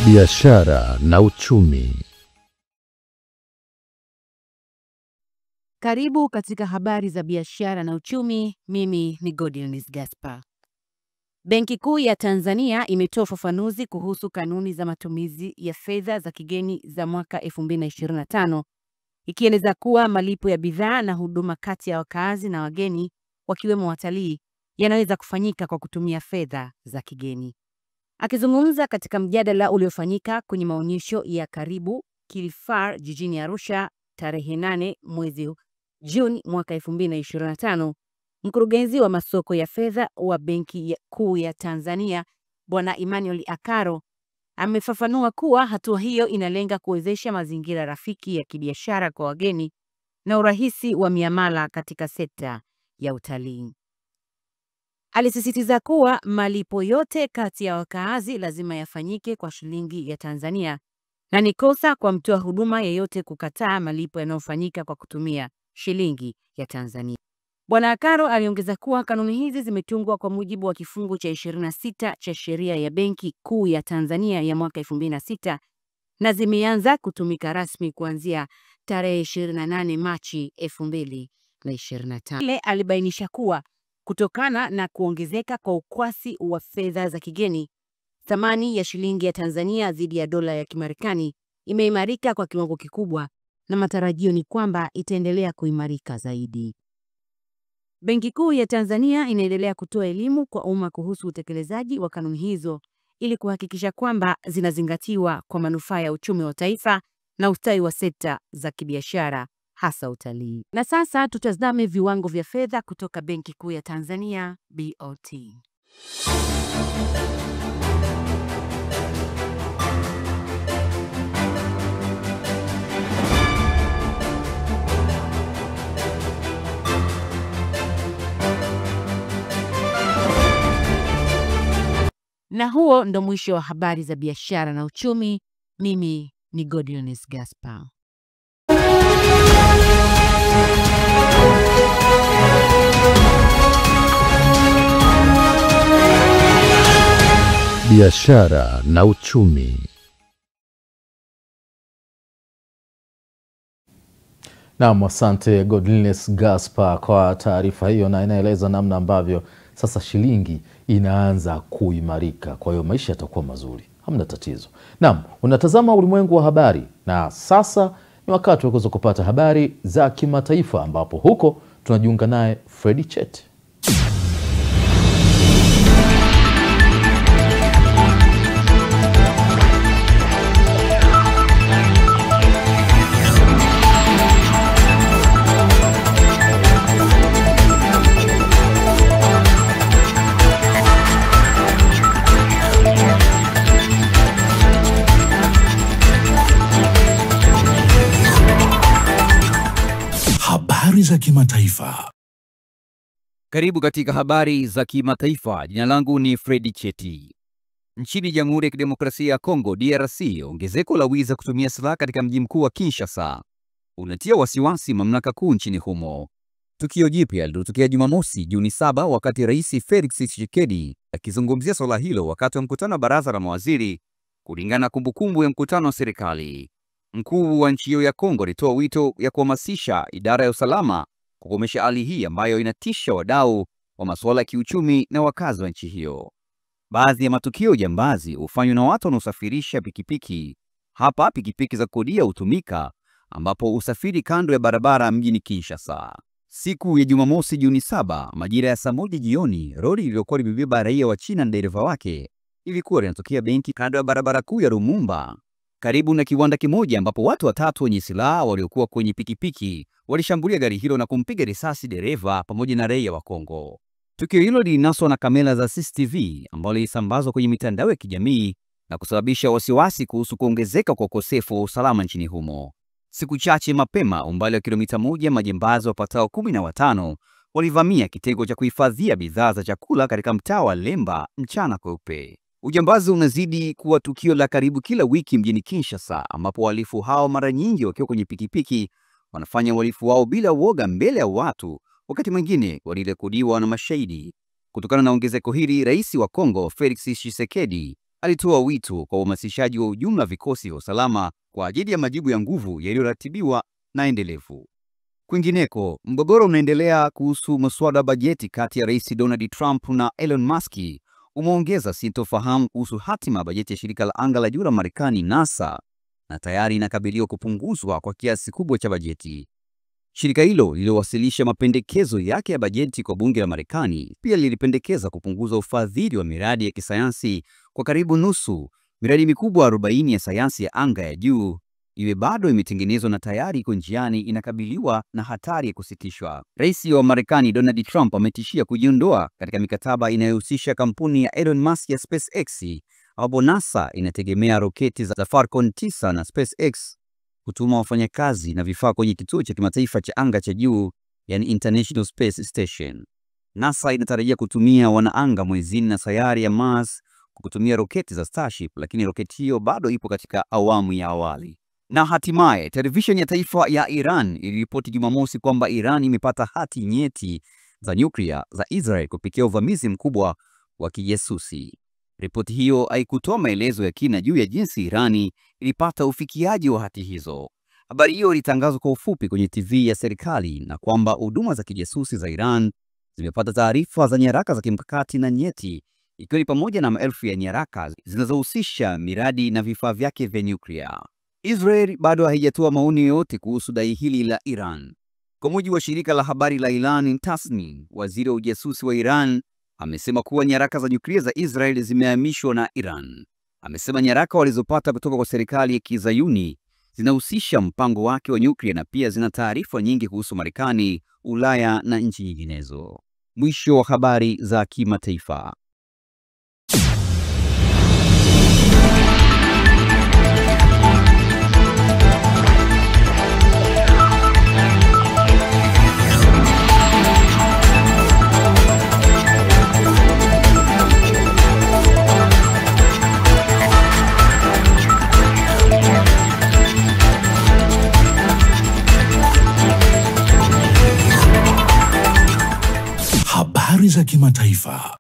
Biashara na uchumi. Karibu katika habari za biashara na uchumi. Mimi ni Godionis Gaspar. Benki Kuu ya Tanzania imetoa ufafanuzi kuhusu kanuni za matumizi ya fedha za kigeni za mwaka 2025, ikieleza kuwa malipo ya bidhaa na huduma kati ya wakazi na wageni, wakiwemo watalii, yanaweza kufanyika kwa kutumia fedha za kigeni. Akizungumza katika mjadala uliofanyika kwenye maonyesho ya Karibu Kilifar jijini Arusha tarehe 8 mwezi Juni mwaka 2025, mkurugenzi wa masoko ya fedha wa Benki Kuu ya Tanzania Bwana Emmanuel Akaro amefafanua kuwa hatua hiyo inalenga kuwezesha mazingira rafiki ya kibiashara kwa wageni na urahisi wa miamala katika sekta ya utalii. Alisisitiza kuwa malipo yote kati ya wakaazi lazima yafanyike kwa shilingi ya Tanzania na ni kosa kwa mtoa huduma yeyote kukataa malipo yanayofanyika kwa kutumia shilingi ya Tanzania. Bwana Akaro aliongeza kuwa kanuni hizi zimetungwa kwa mujibu wa kifungu cha 26 cha sheria ya Benki Kuu ya Tanzania ya mwaka 2006 na zimeanza kutumika rasmi kuanzia tarehe 28 Machi 2025. Ile alibainisha kuwa kutokana na kuongezeka kwa ukwasi wa fedha za kigeni, thamani ya shilingi ya Tanzania dhidi ya dola ya Kimarekani imeimarika kwa kiwango kikubwa na matarajio ni kwamba itaendelea kuimarika zaidi. Benki Kuu ya Tanzania inaendelea kutoa elimu kwa umma kuhusu utekelezaji wa kanuni hizo ili kuhakikisha kwamba zinazingatiwa kwa manufaa ya uchumi wa taifa na ustawi wa sekta za kibiashara hasa utalii. Na sasa tutazame viwango vya fedha kutoka Benki Kuu ya Tanzania BOT. Na huo ndo mwisho wa habari za biashara na uchumi. Mimi ni Godionis Gaspar. biashara na uchumi. Naam, asante Godliness Gaspar kwa taarifa hiyo, na inaeleza namna ambavyo sasa shilingi inaanza kuimarika. Kwa hiyo maisha yatakuwa mazuri, hamna tatizo. Naam, unatazama Ulimwengu wa Habari, na sasa ni wakati wa kuweza kupata habari za kimataifa, ambapo huko tunajiunga naye Freddy Chet. Habari za kimataifa. Karibu katika habari za kimataifa. Jina langu ni Freddy Cheti. Nchini Jamhuri ya Kidemokrasia ya Kongo DRC, ongezeko la wizi kutumia silaha katika mji mkuu wa Kinshasa unatia wasiwasi mamlaka kuu nchini humo. Tukio jipya lilitokea Jumamosi Juni 7 wakati Rais Felix Tshisekedi akizungumzia swala hilo wakati wa mkutano wa baraza la mawaziri, kulingana na kumbukumbu ya mkutano wa serikali. Mkuu wa nchi hiyo ya Kongo alitoa wito ya kuhamasisha idara ya usalama kukomesha hali hii ambayo inatisha wadau wa masuala ya kiuchumi na wakazi wa nchi hiyo. Baadhi ya matukio jambazi hufanywa na watu wanaosafirisha pikipiki. Hapa pikipiki za kodia hutumika, ambapo usafiri kando ya barabara mjini Kinshasa. Siku ya Jumamosi Juni 7 majira ya saa 1 jioni, lori lililokuwa limebeba raia wa China na dereva wake ilikuwa linatokea benki kando ya barabara kuu ya Lumumba, karibu na kiwanda kimoja, ambapo watu watatu wenye silaha waliokuwa kwenye pikipiki walishambulia gari hilo na kumpiga risasi dereva pamoja na raia wa Kongo. Tukio hilo lilinaswa na kamera za CCTV ambalo lilisambazwa kwenye mitandao ya kijamii na kusababisha wasiwasi kuhusu kuongezeka kwa ukosefu wa usalama nchini humo. Siku chache mapema, umbali wa kilomita 1, majambazi wapatao 15 walivamia kitengo cha kuhifadhia bidhaa za chakula katika mtaa wa Lemba mchana kweupe. Ujambazi unazidi kuwa tukio la karibu kila wiki mjini Kinshasa, ambapo wahalifu hao mara nyingi wakiwa kwenye pikipiki wanafanya uhalifu wao bila uoga mbele ya watu, wakati mwingine walirekodiwa na mashahidi. Kutokana na ongezeko hili, Rais wa Kongo Felix Tshisekedi alitoa wito kwa uhamasishaji wa ujumla vikosi vya usalama kwa ajili ya majibu ya nguvu yaliyoratibiwa na endelevu. Kwingineko, mgogoro unaendelea kuhusu mswada wa bajeti kati ya Rais Donald Trump na Elon Musk umeongeza sintofahamu kuhusu hatima ya bajeti ya shirika la anga la juu la Marekani NASA, na tayari inakabiliwa kupunguzwa kwa kiasi kubwa cha bajeti. Shirika hilo lililowasilisha mapendekezo yake ya bajeti kwa bunge la Marekani pia lilipendekeza kupunguza ufadhili wa miradi ya kisayansi kwa karibu nusu. Miradi mikubwa 40 ya sayansi ya anga ya juu iwe bado imetengenezwa na tayari iko njiani inakabiliwa na hatari ya kusitishwa. Rais wa Marekani Donald Trump ametishia kujiondoa katika mikataba inayohusisha kampuni ya Elon Musk ya SpaceX, ambapo NASA inategemea roketi za Falcon 9 na SpaceX kutuma wafanyakazi na vifaa kwenye kituo cha kimataifa cha anga cha juu, yani International Space Station. NASA inatarajia kutumia wanaanga mwezini na sayari ya Mars kwa kutumia roketi za Starship, lakini roketi hiyo bado ipo katika awamu ya awali. Na hatimaye, televisheni ya taifa ya Iran iliripoti Jumamosi kwamba Iran imepata hati nyeti za nyuklia za Israel kupitia uvamizi mkubwa wa kijasusi. Ripoti hiyo haikutoa maelezo ya kina juu ya jinsi Irani ilipata ufikiaji wa hati hizo. Habari hiyo ilitangazwa kwa ufupi kwenye TV ya serikali na kwamba huduma za kijasusi za Iran zimepata taarifa za nyaraka za kimkakati na nyeti, ikiwa ni pamoja na maelfu ya nyaraka zinazohusisha miradi na vifaa vyake vya nyuklia. Israel bado haijatoa maoni yoyote kuhusu dai hili la Iran. Kwa mujibu wa shirika la habari la Iran Tasnim, waziri wa ujasusi wa Iran amesema kuwa nyaraka za nyuklia za Israel zimehamishwa na Iran. Amesema nyaraka walizopata kutoka kwa serikali ya Kizayuni zinahusisha mpango wake wa nyuklia na pia zina taarifa nyingi kuhusu Marekani, Ulaya na nchi nyinginezo. Mwisho wa habari za kimataifa. Habari za kimataifa.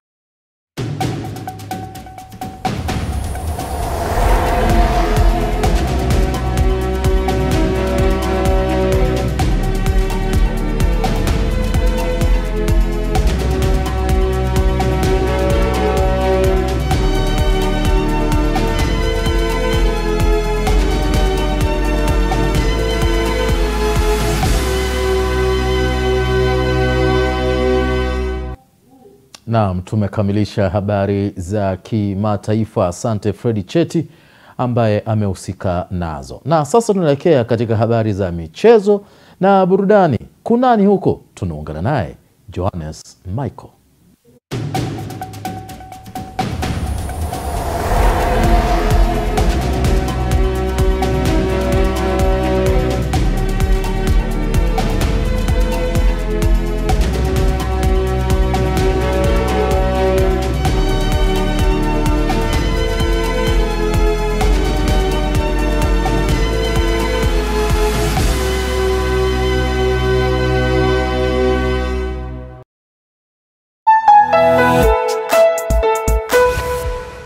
Naam, tumekamilisha habari za kimataifa. Asante Fredi Cheti ambaye amehusika nazo. Na sasa tunaelekea katika habari za michezo na burudani. Kunani huko? Tunaungana naye Johannes Michael.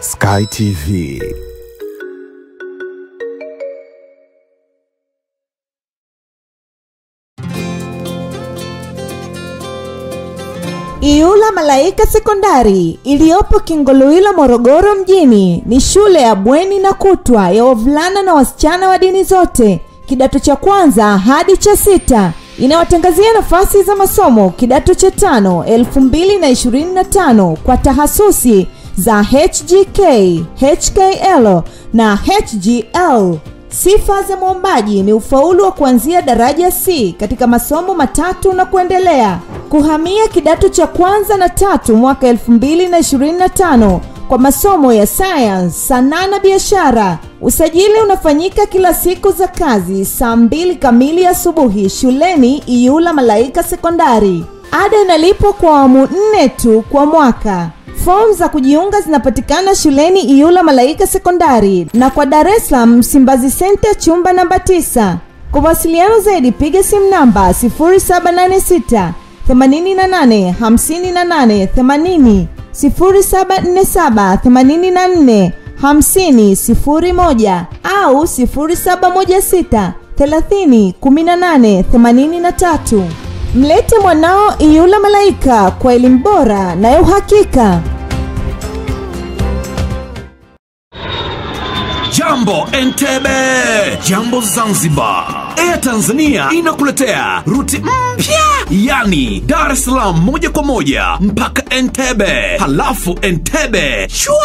Sky TV. Iyula Malaika Sekondari iliyopo Kingoluila Morogoro mjini ni shule ya bweni na kutwa ya wavulana na wasichana wa dini zote, kidato cha kwanza hadi cha 6. Inawatangazia nafasi za masomo kidato cha 5 2025 kwa tahasusi za HGK, HKL na HGL. Sifa za mwombaji ni ufaulu wa kuanzia daraja C katika masomo matatu na kuendelea. Kuhamia kidato cha kwanza na 3 mwaka 2025 kwa masomo ya science, sanaa na biashara. Usajili unafanyika kila siku za kazi saa 2 kamili asubuhi shuleni Iyula Malaika Sekondari. Ada inalipwa kwa awamu 4 tu kwa mwaka. Form za kujiunga zinapatikana shuleni Iyula Malaika Sekondari na kwa Dar es Salaam Msimbazi Center chumba namba 9. Kwa wasiliano zaidi piga simu namba 0786 88 58 80, 0747 84 50 01 au 0716 30 18 83. Mlete mwanao Iyula Malaika kwa elimu bora na ya uhakika. Jambo Entebbe, Jambo Zanzibar. Air Tanzania inakuletea ruti mpya, yani Dar es Salaam moja kwa moja mpaka Entebbe, halafu Entebbe shwa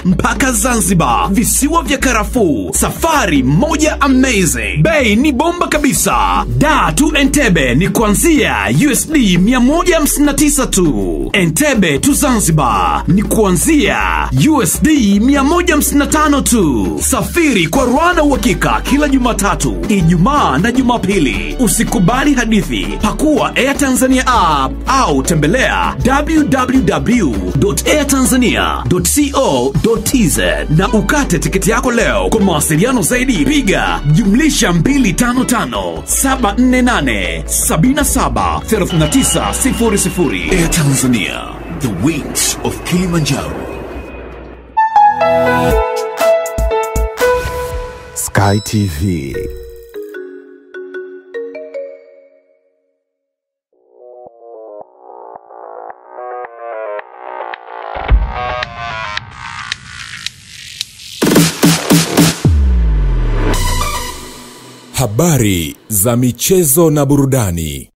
mpaka Zanzibar, visiwa vya karafuu. Safari moja amazing, bei ni bomba kabisa. Dar to Entebbe ni kuanzia USD 159 tu. Entebbe to Zanzibar ni kuanzia USD 155 tu. Safiri kwa Rwanda uhakika kila Jumatatu, Ijumaa na Jumapili. Usikubali hadithi. Pakua Air Tanzania app au tembelea www.airtanzania.co.tz na ukate tiketi yako leo. Kwa mawasiliano zaidi piga +255 748 77 3900. Air Tanzania, the wings of Kilimanjaro. Sky TV. Habari za michezo na burudani.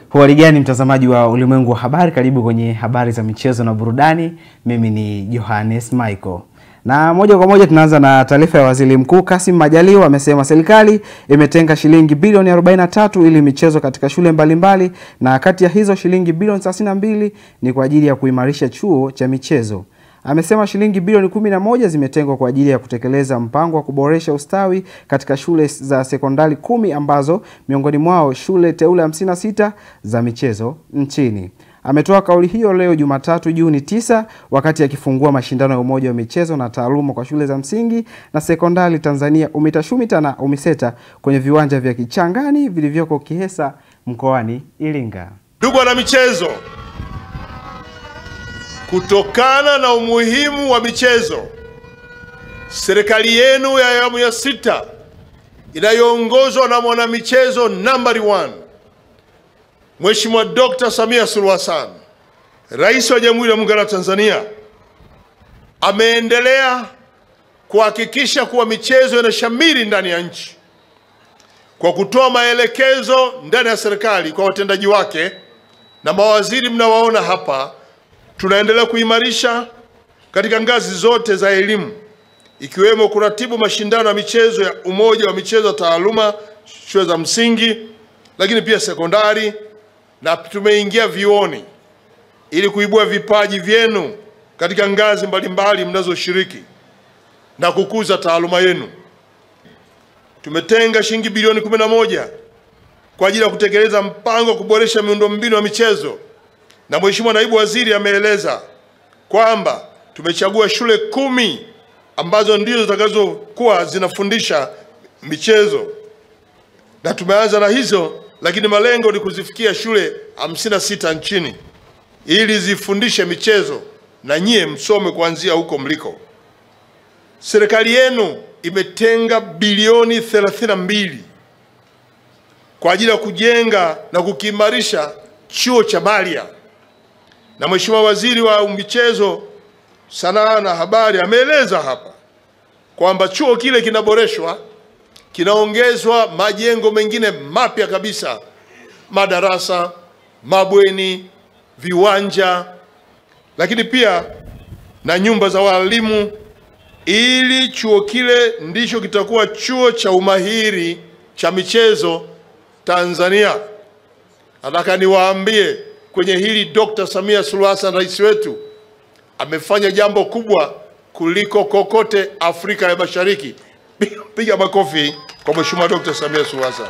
Habari gani mtazamaji wa Ulimwengu wa Habari, karibu kwenye habari za michezo na burudani. Mimi ni Johannes Michael. Na moja kwa moja tunaanza na taarifa ya Waziri Mkuu Kassim Majaliwa. Amesema serikali imetenga shilingi bilioni 43 ili michezo katika shule mbalimbali, na kati ya hizo shilingi bilioni 32 ni kwa ajili ya kuimarisha chuo cha michezo. Amesema shilingi bilioni 11 zimetengwa kwa ajili ya kutekeleza mpango wa kuboresha ustawi katika shule za sekondari 10 ambazo miongoni mwao shule teule 56 za michezo nchini. Ametoa kauli hiyo leo Jumatatu Juni 9 wakati akifungua mashindano ya umoja wa michezo na taaluma kwa shule za msingi na sekondari Tanzania UMITA na UMISETA kwenye viwanja vya Kichangani vilivyoko Kihesa mkoani Iringa. Ndugu wana michezo, kutokana na umuhimu wa michezo, serikali yenu ya awamu ya 6 inayoongozwa na mwanamichezo nambari 1 Mheshimiwa Dr. Samia Suluhu Hassan, Rais wa Jamhuri ya Muungano wa Tanzania, ameendelea kuhakikisha kuwa michezo inashamiri ndani ya nchi kwa kutoa maelekezo ndani ya serikali kwa watendaji wake na mawaziri mnawaona hapa, tunaendelea kuimarisha katika ngazi zote za elimu, ikiwemo kuratibu mashindano ya michezo ya umoja wa michezo taaluma shule za msingi, lakini pia sekondari, na tumeingia vioni ili kuibua vipaji vyenu katika ngazi mbalimbali mnazoshiriki na kukuza taaluma yenu. Tumetenga shilingi bilioni 11 kwa ajili ya kutekeleza mpango wa kuboresha miundombinu ya michezo, na Mheshimiwa Naibu Waziri ameeleza kwamba tumechagua shule 10 ambazo ndizo zitakazokuwa zinafundisha michezo, na tumeanza na hizo, lakini malengo ni kuzifikia shule 56 nchini ili zifundishe michezo na nyie msome kuanzia huko mliko. Serikali yenu imetenga bilioni 32 kwa ajili ya kujenga na kukiimarisha chuo cha Malia, na Mheshimiwa Waziri wa Michezo, Sanaa na Habari ameeleza hapa kwamba chuo kile kinaboreshwa, kinaongezwa majengo mengine mapya kabisa, madarasa, mabweni, viwanja, lakini pia na nyumba za walimu, ili chuo kile ndicho kitakuwa chuo cha umahiri cha michezo Tanzania. Nataka niwaambie kwenye hili Dr. Samia Suluhu Hassan rais wetu amefanya jambo kubwa kuliko kokote Afrika ya Mashariki. Piga makofi kwa Mheshimiwa Dr. Samia Suluhu Hassan.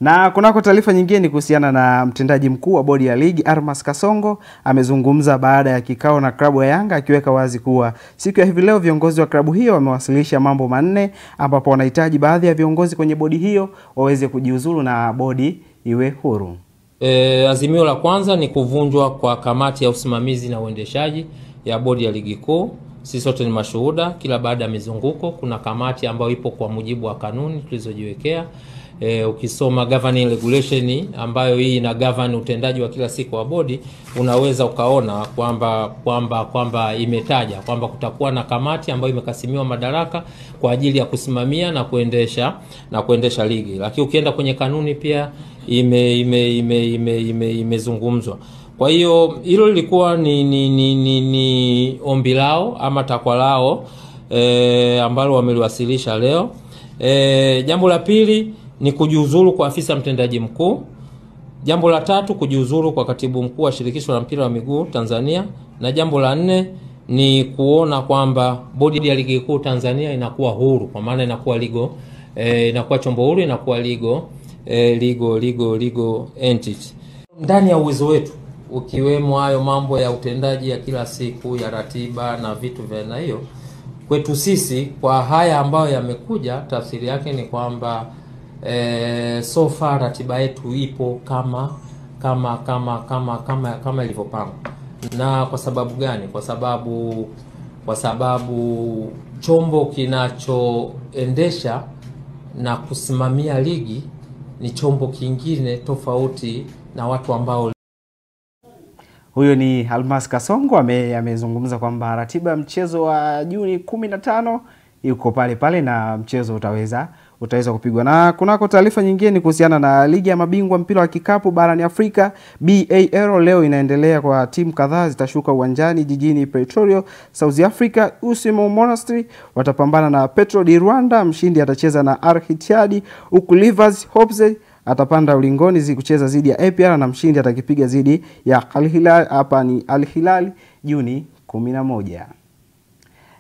Na kunako taarifa nyingine ni kuhusiana na mtendaji mkuu wa bodi ya ligi Armas Kasongo amezungumza baada ya kikao na klabu ya Yanga, akiweka wazi kuwa siku ya hivi leo viongozi wa klabu hiyo wamewasilisha mambo manne ambapo wanahitaji baadhi ya viongozi kwenye bodi hiyo waweze kujiuzulu na bodi iwe huru. Azimio la kwanza ni kuvunjwa kwa kamati ya usimamizi na uendeshaji ya bodi ya ligi kuu. Sisi sote ni mashuhuda, kila baada ya mizunguko kuna kamati ambayo ipo kwa mujibu wa kanuni tulizojiwekea. Ukisoma governing regulation ambayo hii ina govern utendaji wa kila siku wa bodi, unaweza ukaona kwamba imetaja kwamba kutakuwa na kamati ambayo imekasimiwa madaraka kwa ajili ya kusimamia na kuendesha ligi. Lakini ukienda kwenye kanuni pia imezungumzwa. Kwa hiyo hilo lilikuwa ni ombi lao ama takwa lao ambalo wameliwasilisha leo. Jambo la pili ni kujiuzulu kwa afisa mtendaji mkuu. Jambo la tatu kujiuzulu kwa katibu mkuu wa shirikisho la mpira wa miguu Tanzania, na jambo la nne ni kuona kwamba bodi ya ligi kuu Tanzania inakuwa huru, kwa maana inakuwa inakuwa chombo huru, inakuwa legal entity ndani ya uwezo wetu, ukiwemo hayo mambo ya utendaji ya kila siku ya ratiba na vitu vya aina hiyo. Kwetu sisi kwa haya ambayo yamekuja, tafsiri yake ni kwamba so far ratiba yetu ipo kama ilivyopangwa. Na kwa sababu gani? Kwa sababu chombo kinachoendesha na kusimamia ligi ni chombo kingine tofauti na watu ambao. Huyo ni Almas Kasongo amezungumza kwamba ratiba ya mchezo wa Juni 15 yuko pale na mchezo utaweza kupigwa. Na kunako taarifa nyingine ni kuhusiana na ligi ya mabingwa mpira wa kikapu barani Afrika BAL. Leo inaendelea kwa timu kadhaa zitashuka uwanjani jijini Pretoria, South Africa. Usimo Monastery watapambana na Petro di Rwanda, mshindi atacheza na Al Ittihad, huku Rivers Hopes atapanda ulingoni kucheza zidi ya APR na mshindi atakipiga zidi ya Al Hilal. Hapa ni Al Hilal Juni 11.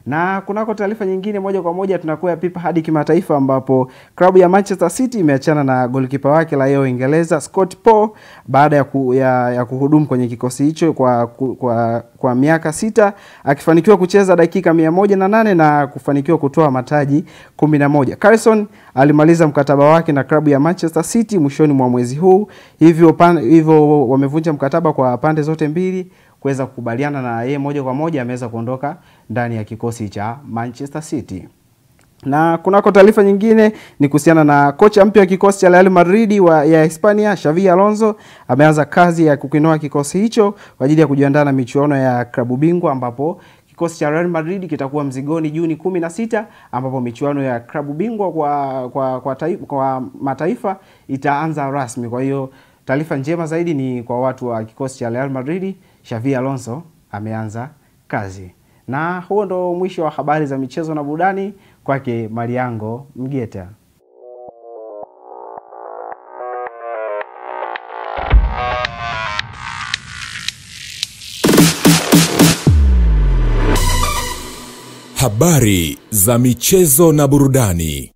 Na kunako taarifa nyingine moja kwa moja tunakuwa pipa hadi kimataifa, ambapo klabu ya Manchester City imeachana na goalkeeper wake la Uingereza Scott Paul baada ya kuhudumu kwenye kikosi hicho kwa miaka 6, akifanikiwa kucheza dakika 108 na kufanikiwa kutoa mataji 11. Carson alimaliza mkataba wake na klabu ya Manchester City mwishoni mwa mwezi huu, hivyo wamevunja mkataba kwa pande zote mbili kuweza kukubaliana na yeye moja kwa moja ameweza kuondoka ndani ya kikosi cha Manchester City. Na kunako taarifa nyingine ni kuhusiana na kocha mpya wa kikosi cha Real Madrid ya Hispania Xavi Alonso ameanza kazi ya kukinoa kikosi hicho kwa ajili ya kujiandaa na michuano ya klabu bingwa, ambapo kikosi cha Real Madrid kitakuwa mzigoni Juni 16, ambapo michuano ya klabu bingwa kwa mataifa itaanza rasmi. Kwa hiyo Taarifa njema zaidi ni kwa watu wa kikosi cha Real Madrid, Xavi Alonso ameanza kazi. Na huo ndo mwisho wa habari za michezo na burudani, kwake Mariango Mgeta. Habari za michezo na burudani.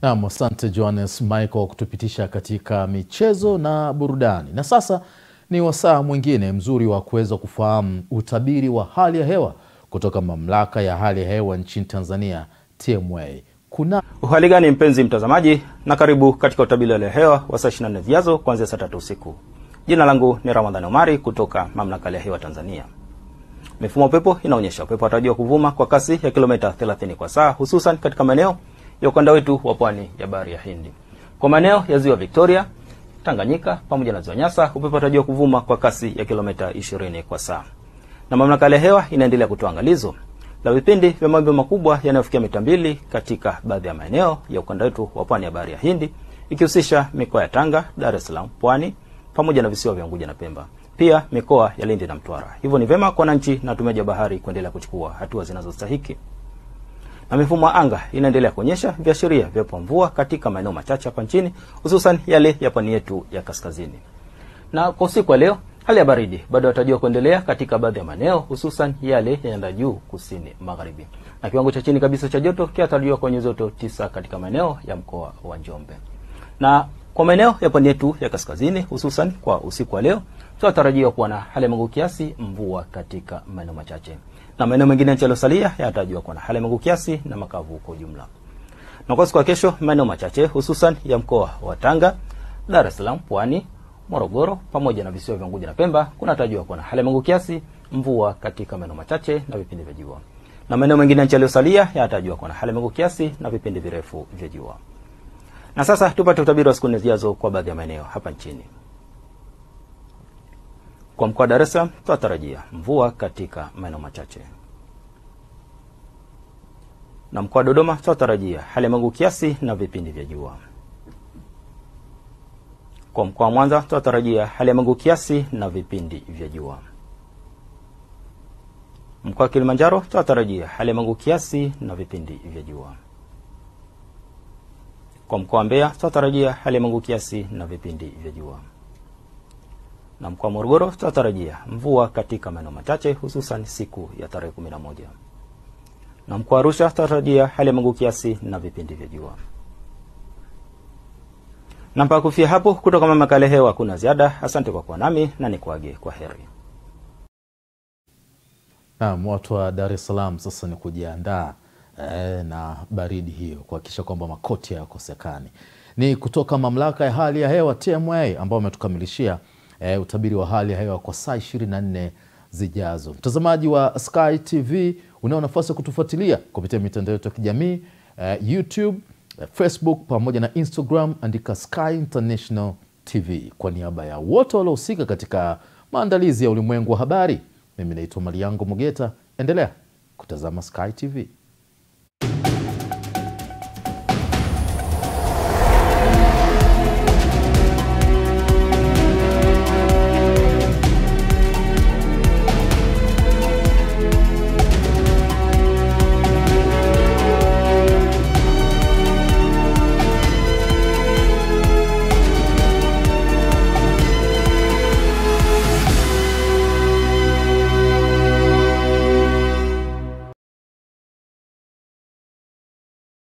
Naam, asante Johannes Michael kutupitisha katika michezo na burudani. Na sasa ni wasaa mwingine mzuri wa kuweza kufahamu utabiri wa hali ya hewa kutoka mamlaka ya hali ya hewa nchini Tanzania, TMA. Uhali gani mpenzi mtazamaji, na karibu katika utabiri wa hali ya hewa wa saa 24 zijazo kuanzia saa 3 usiku. Jina langu ni Ramadhani Omari kutoka mamlaka ya hali ya hewa Tanzania. Mifumo upepo inaonyesha upepo unatarajiwa kuvuma kwa kasi ya kilomita 30 kwa saa, hususan katika maeneo ya ukanda wetu wa pwani ya bahari ya Hindi. Kwa maeneo ya ziwa Victoria, Tanganyika pamoja na ziwa Nyasa, upepo unatarajiwa kuvuma kwa kasi ya kilomita 20 kwa saa. Na mamlaka ya hewa inaendelea kutoa angalizo la vipindi vya mawimbi makubwa yanayofikia mita 2 katika baadhi ya maeneo ya ukanda wetu wa pwani ya bahari ya Hindi, ikihusisha mikoa ya Tanga, Dar es Salaam, Pwani pamoja na visiwa vya Unguja na Pemba. Pia mikoa ya Lindi na Mtwara. Hivyo ni vema kwa wananchi na watumiaji wa bahari kuendelea kuchukua hatua zinazostahiki. Na mifumo ya anga inaendelea kuonyesha viashiria vya mvua katika maeneo machache hapa nchini, hususan yale ya pwani yetu ya kaskazini. Na kwa usiku wa leo, hali ya baridi bado inatarajiwa kuendelea katika baadhi ya maeneo, hususan yale ya nyanda juu kusini magharibi. Na kiwango cha chini kabisa cha joto kinatarajiwa kwenye joto 9 katika maeneo ya mkoa wa Njombe. Na kwa maeneo ya pwani yetu ya kaskazini, hususan kwa usiku wa leo, tunatarajiwa kuwa na hali ya mawingu kiasi, mvua katika maeneo machache. Na maeneo mengine yaliyosalia yanatarajiwa kuwa na hali ya mawingu kiasi na makavu kwa ujumla. Na kwa siku ya kesho, maeneo machache hususan ya mkoa wa Tanga, Dar es Salaam, Pwani, Morogoro pamoja na visiwa vya Unguja na Pemba kunatarajiwa kuwa na hali ya mawingu kiasi, mvua katika maeneo machache na vipindi vya jua. Na maeneo mengine yaliyosalia yanatarajiwa kuwa na hali ya mawingu kiasi na vipindi virefu vya jua. Na sasa tupate utabiri wa siku nne zijazo kwa baadhi ya maeneo hapa nchini. Kwa mkoa wa Dar es Salaam tunatarajia mvua katika maeneo machache. Na mkoa wa Dodoma tunatarajia hali ya mawingu kiasi na vipindi vya jua. Kwa mkoa wa Mwanza tunatarajia hali ya mawingu kiasi na vipindi vya jua. Mkoa wa Kilimanjaro tunatarajia hali ya mawingu kiasi na vipindi vya jua. Kwa mkoa wa Mbeya tunatarajia hali ya mawingu kiasi na vipindi vya jua. Na mkoa wa Morogoro tunatarajia mvua katika maeneo machache, hususan siku ya tarehe 11. Na mkoa wa Arusha tunatarajia hali ya mawingu kiasi na vipindi vya jua. Na mpaka kufikia hapo, kutoka mamlaka ya hewa kuna ziada. Asante kwa kuwa nami na nikuage kwa heri. Naam, watu wa Dar es Salaam sasa ni kujiandaa na baridi hiyo, kuhakikisha kwamba makoti hayakosekani. Ni kutoka mamlaka ya hali ya hewa TMA ambao wametukamilishia utabiri wa hali ya hewa kwa saa 24 zijazo. Mtazamaji wa Sky TV, unao nafasi ya kutufuatilia kupitia mitandao yetu ya kijamii, YouTube, Facebook pamoja na Instagram, andika Sky International TV. Kwa niaba ya wote waliohusika katika maandalizi ya ulimwengu wa habari, mimi naitwa Mariango Mugeta. Endelea kutazama Sky TV.